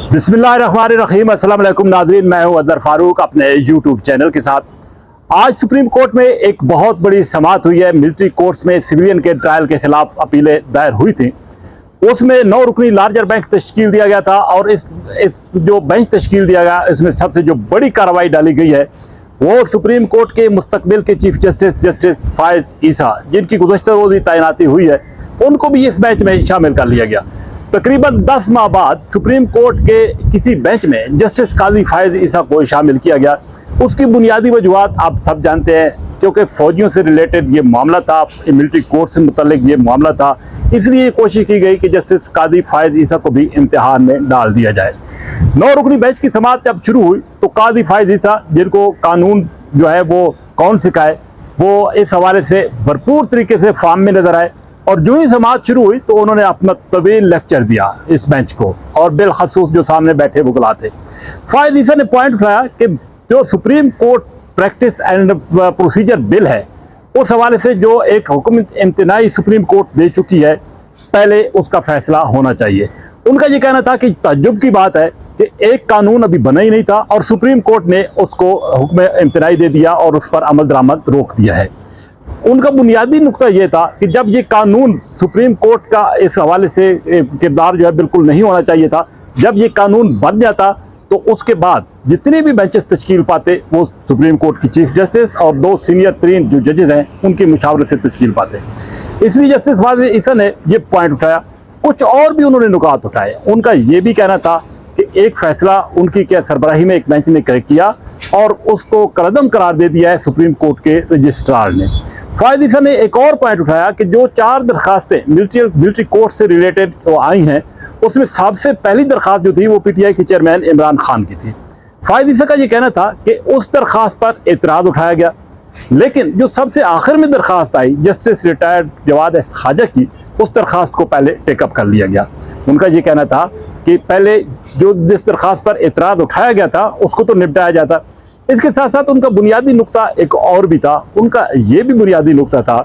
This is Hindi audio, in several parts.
बिस्मिल्लाहिर्रहमानिर्रहीम। अस्सलाम वालेकुम नाज़रीन, मैं हूं अज़हर फारूक अपने यूट्यूब चैनल के साथ। आज सुप्रीम कोर्ट में एक बहुत बड़ी समाअत हुई है। मिलिट्री कोर्ट्स में सिविलियन के ट्रायल के खिलाफ अपीलें दायर हुई थी। उसमें 9 रुकनी लार्जर बेंच तश्कील दिया गया था और इस जो बेंच तश्कील दिया गया, इसमें सबसे जो बड़ी कार्रवाई डाली गई है वो सुप्रीम कोर्ट के मुस्तकबिल के चीफ जस्टिस फायज ईसा, जिनकी गुज़श्ता रोज़ तैनाती हुई है, उनको भी इस बेंच में शामिल कर लिया गया। तकरीबन 10 माह बाद सुप्रीम कोर्ट के किसी बेंच में जस्टिस काजी फायज ईसा को शामिल किया गया। उसकी बुनियादी वजूहत आप सब जानते हैं, क्योंकि फ़ौजियों से रिलेटेड ये मामला था, मिलिट्री कोर्ट से मुतल्लिक ये मामला था, इसलिए कोशिश की गई कि जस्टिस काजी फायज ईसा को भी इम्तिहान में डाल दिया जाए। 9 रुकनी बेंच की समाअत जब शुरू हुई तो काजी फायज ईसा, जिनको कानून जो है वो कौन सिखाए, वो इस हवाले से भरपूर तरीके से फार्म में नजर आए और जो ही समाअत शुरू हुई तो उन्होंने अपना तवील लेक्चर दिया इस बेंच को, और बिलखसूस जो सामने बैठे वकला थे। फायज ईसा ने पॉइंट उठाया कि जो supreme court practice and procedure bill है, उस हवाले से जो एक हुक्म इम्तिनाई सुप्रीम कोर्ट दे चुकी है, पहले उसका फैसला होना चाहिए। उनका ये कहना था कि ताज्जुब की बात है कि एक कानून अभी बना ही नहीं था और सुप्रीम कोर्ट ने उसको हुक्म इम्तिनाई दे दिया और उस पर अमल दरामद रोक दिया है। उनका बुनियादी नुक्ता यह था कि जब ये कानून सुप्रीम कोर्ट का इस हवाले से किरदार जो है बिल्कुल नहीं होना चाहिए था, जब ये कानून बन जाता तो उसके बाद जितने भी बेंचेस तश्कील पाते वो सुप्रीम कोर्ट की चीफ जस्टिस और 2 सीनियर तरीन जो जजेस हैं उनकी मुशावरत से तश्कील पाते। इसलिए जस्टिस फायज ईसा ने ये पॉइंट उठाया। कुछ और भी उन्होंने नुकात उठाए। उनका ये भी कहना था कि एक फैसला उनकी क्या सरबराही में एक बेंच ने किया और उसको कलअदम करार दे दिया है सुप्रीम कोर्ट के रजिस्ट्रार ने। फायज ईसा ने एक और पॉइंट उठाया कि जो 4 दरखास्तें मिलिट्री कोर्ट से रिलेटेड आई हैं, उसमें सबसे पहली दरखास्त जो थी वो पीटीआई के चेयरमैन इमरान खान की थी। फायज ईसा का ये कहना था कि उस दरखास्त पर एतराज़ उठाया गया, लेकिन जो सबसे आखिर में दरखास्त आई जस्टिस रिटायर्ड जवाद एस खाजा की, उस दरखास्त को पहले टेकअप कर लिया गया। उनका ये कहना था कि पहले जिस दरखास्त पर एतराज़ उठाया गया था उसको तो निपटाया जाता। इसके साथ साथ उनका बुनियादी नुक्ता एक और भी था। उनका ये भी बुनियादी नुक्ता था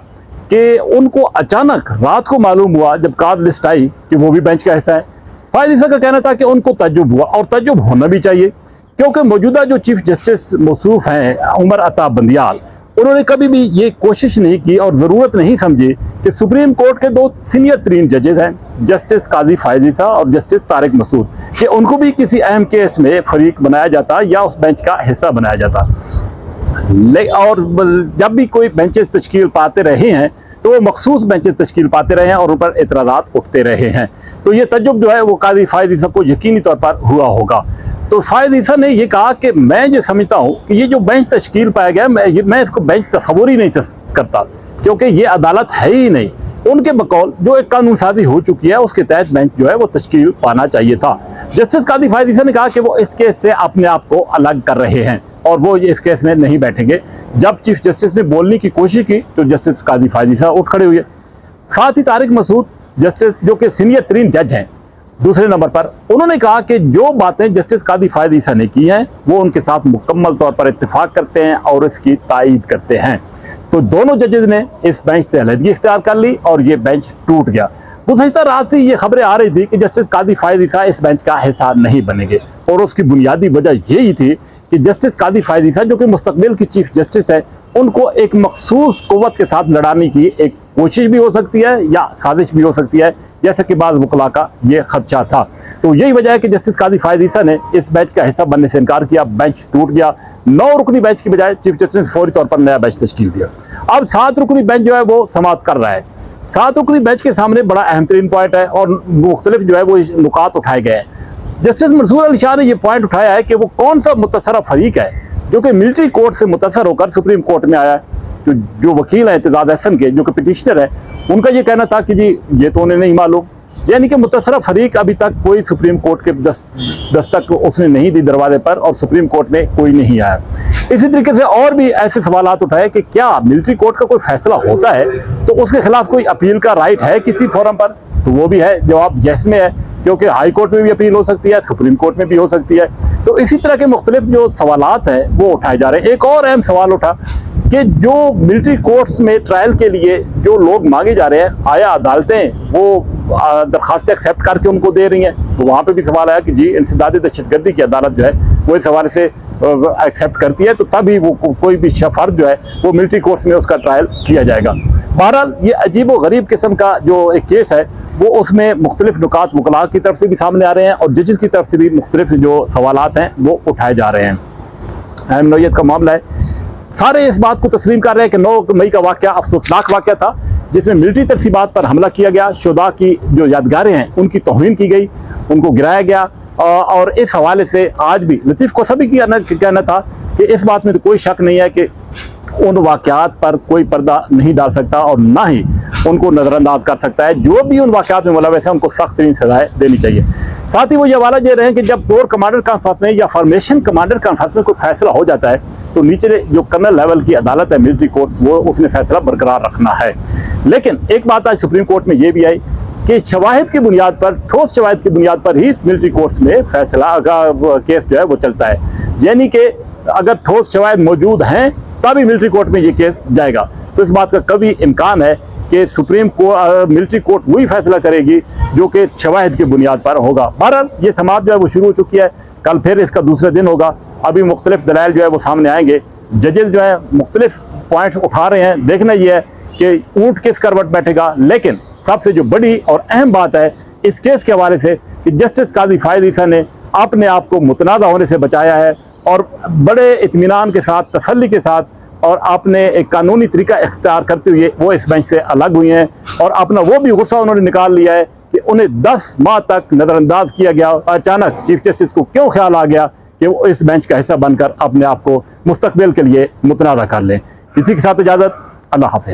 कि उनको अचानक रात को मालूम हुआ जब कार्ड लिस्ट आई कि वो भी बेंच का हिस्सा है। फायज ईसा का कहना था कि उनको तज्जुब हुआ और तज्जुब होना भी चाहिए, क्योंकि मौजूदा जो चीफ जस्टिस मौसूफ हैं उमर अता बंदियाल, उन्होंने कभी भी ये कोशिश नहीं की और ज़रूरत नहीं समझी कि सुप्रीम कोर्ट के 2 सीनियर तरीन जजेस हैं, जस्टिस काजी फायज ईसा और जस्टिस तारिक मसूद, कि उनको भी किसी अहम केस में फरीक बनाया जाता या उस बेंच का हिस्सा बनाया जाता। और जब भी कोई बेंचेस तश्कील पाते रहे हैं तो वो मखसूस बेंचेस तश्कील पाते रहे हैं और उन पर एतराज़ात उठते रहे हैं। तो ये तजुब जो है वो काजी फायज ईसा को यकीनी तौर पर हुआ होगा। तो फायज ईसा ने यह कहा कि मैं जो समझता हूँ कि ये जो बेंच तश्कील पाया गया, मैं इसको बेंच तस्वुर ही नहीं करता, क्योंकि ये अदालत है ही नहीं। उनके बकौल जो एक कानून साजी हो चुकी है उसके तहत बेंच जो है वो तश्कील पाना चाहिए था। जस्टिस काजी फायज ईसा ने कहा कि वो इस केस से अपने आप को अलग कर रहे हैं और वो इस केस में नहीं बैठेंगे। जब चीफ जस्टिस ने बोलने की कोशिश की तो जस्टिस काजी फायज ईसा उठ खड़े हुए। साथ ही तारिक मसूद जस्टिस, जो कि सीनियर तरीन जज हैं, दूसरे नंबर पर, उन्होंने कहा कि जो बातें जस्टिस काजी फायज ईसा ने की हैं वो उनके साथ मुकम्मल तौर पर इत्तेफाक करते हैं और इसकी तायीद करते हैं। तो दोनों जजेस ने इस बेंच से अलहदगी इख्तियार कर ली और ये बेंच टूट गया। गुज़श्ता रात से ये खबरें आ रही थी कि जस्टिस काजी फायज ईसा इस बेंच का हिस्सा नहीं बनेंगे, और उसकी बुनियादी वजह यही थी कि जस्टिस काजी फायज ईसा, जो कि मुस्तकबिल की चीफ जस्टिस है, उनको एक मखसूस क़ुव्वत के साथ लड़ाने की एक कोशिश भी हो सकती है या साजिश भी हो सकती है, जैसे कि बाज़ वकला का ये खदशा था। तो यही वजह है कि जस्टिस काजी फायज ईसा ने इस बेंच का हिस्सा बनने से इनकार किया। बेंच टूट गया। 9 रुकनी बेंच की बजाय चीफ जस्टिस ने फौरी तौर पर नया बेंच तश्कील दिया। अब 7 रुकनी बेंच जो है वो समाअत कर रहा है। 7 रुकनी बेंच के सामने बड़ा अहम तरीन पॉइंट है और मुख्तलिफ जो है वो नुकात उठाए गए हैं। जस्टिस मंसूर अली शाह ने यह पॉइंट उठाया है कि वो कौन सा मुतसरा फरीक है जो कि मिलिट्री कोर्ट से मुतसर होकर सुप्रीम कोर्ट में आया है। जो वकील है एतजाज़ अहसन के, जो कि पिटिशनर है, उनका ये कहना था कि जी ये तो उन्हें नहीं मालूम, यानी कि मुतसरा फरीक अभी तक कोई सुप्रीम कोर्ट के दस्तक उसने नहीं दी दरवाजे पर और सुप्रीम कोर्ट में कोई नहीं आया। इसी तरीके से और भी ऐसे सवालात उठाए कि क्या मिलिट्री कोर्ट का कोई फैसला होता है तो उसके खिलाफ कोई अपील का राइट है किसी फोरम पर, तो वो भी है। जवाब यस में है, क्योंकि हाई कोर्ट में भी अपील हो सकती है, सुप्रीम कोर्ट में भी हो सकती है। तो इसी तरह के मुख्तलिफ जो सवालात हैं वो उठाए जा रहे हैं। एक और अहम सवाल उठा कि जो मिलिट्री कोर्ट्स में ट्रायल के लिए जो लोग मांगे जा रहे हैं, आया अदालतें वो दरखास्तें एक्सेप्ट करके उनको दे रही हैं? तो वहाँ पे भी सवाल आया कि जी इंसदादी दहशतगर्दी की अदालत जो है वो इस हवाले से एक्सेप्ट करती है, तो तभी वो कोई भी फर्द जो है वो मिलिट्री कोर्ट्स में उसका ट्रायल किया जाएगा। बहरहाल ये अजीब व गरीब किस्म का जो एक केस है वो उसमें मुख्तलिफ नुकात वकला की तरफ से भी सामने आ रहे हैं और जजेस की तरफ से भी मुख्तलिफ जो सवालात हैं वो उठाए जा रहे हैं। अहम नौयत का मामला है। सारे इस बात को तस्लीम कर रहे हैं कि 9 मई का वाक़या अफसोसनाक वाक़या था, जिसमें मिलिट्री तरसीबात पर हमला किया गया, शुहदा की जो यादगारें हैं उनकी तौहीन की गई, उनको गिराया गया। और इस हवाले से आज भी लतीफ़ कोसबी की कहना था कि इस बात में तो कोई शक नहीं है कि उन वाक़यात पर कोई पर्दा नहीं डाल सकता और ना ही उनको नज़रअंदाज कर सकता है। जो भी उन वाक़यात में मुलव्वस है उनको सख्त तरीन सज़ाएं देनी चाहिए। साथ ही वो ये हवाला दे रहे हैं कि जब कोर कमांडर कॉन्फ्रेंस में या फॉर्मेशन कमांडर कॉन्फ्रेंस में कोई फैसला हो जाता है तो नीचे जो कर्नल लेवल की अदालत है मिलिट्री कोर्ट्स, वो उसने फैसला बरकरार रखना है। लेकिन एक बात आज सुप्रीम कोर्ट में ये भी आई कि शवाहिद की बुनियाद पर, ठोस शवाहिद की बुनियाद पर ही मिलिट्री कोर्ट्स में फैसला का केस जो है वो चलता है। यानी कि अगर ठोस शवाहिद मौजूद हैं तभी मिलिट्री कोर्ट में ये केस जाएगा। तो इस बात का कभी इम्कान है कि सुप्रीम कोर्ट मिलिट्री कोर्ट वही फैसला करेगी जो कि शवाहिद की बुनियाद पर होगा। बहरहाल ये समाअत जो है वो शुरू हो चुकी है, कल फिर इसका दूसरा दिन होगा। अभी मुख्तलिफ दलाइल जो है वो सामने आएंगे, जजेस जो है मुख्तलिफ पॉइंट्स उठा रहे हैं। देखना यह है कि ऊँट किस करवट बैठेगा। लेकिन सबसे जो बड़ी और अहम बात है इस केस के हवाले से कि जस्टिस काजी फायद ईसा ने अपने आप को मुतनाज़ा होने से बचाया है और बड़े इत्मीनान के साथ, तसल्ली के साथ और अपने एक कानूनी तरीका इख्तियार करते हुए वो इस बेंच से अलग हुए हैं और अपना वो भी गुस्सा उन्होंने निकाल लिया है कि उन्हें 10 माह तक नज़रअंदाज किया गया। अचानक चीफ जस्टिस को क्यों ख्याल आ गया कि वो इस बेंच का हिस्सा बनकर अपने आप को मुस्तकबिल के लिए मुतनाज़ा कर लें। इसी के साथ इजाज़त, अल्लाह हाफ़िज़।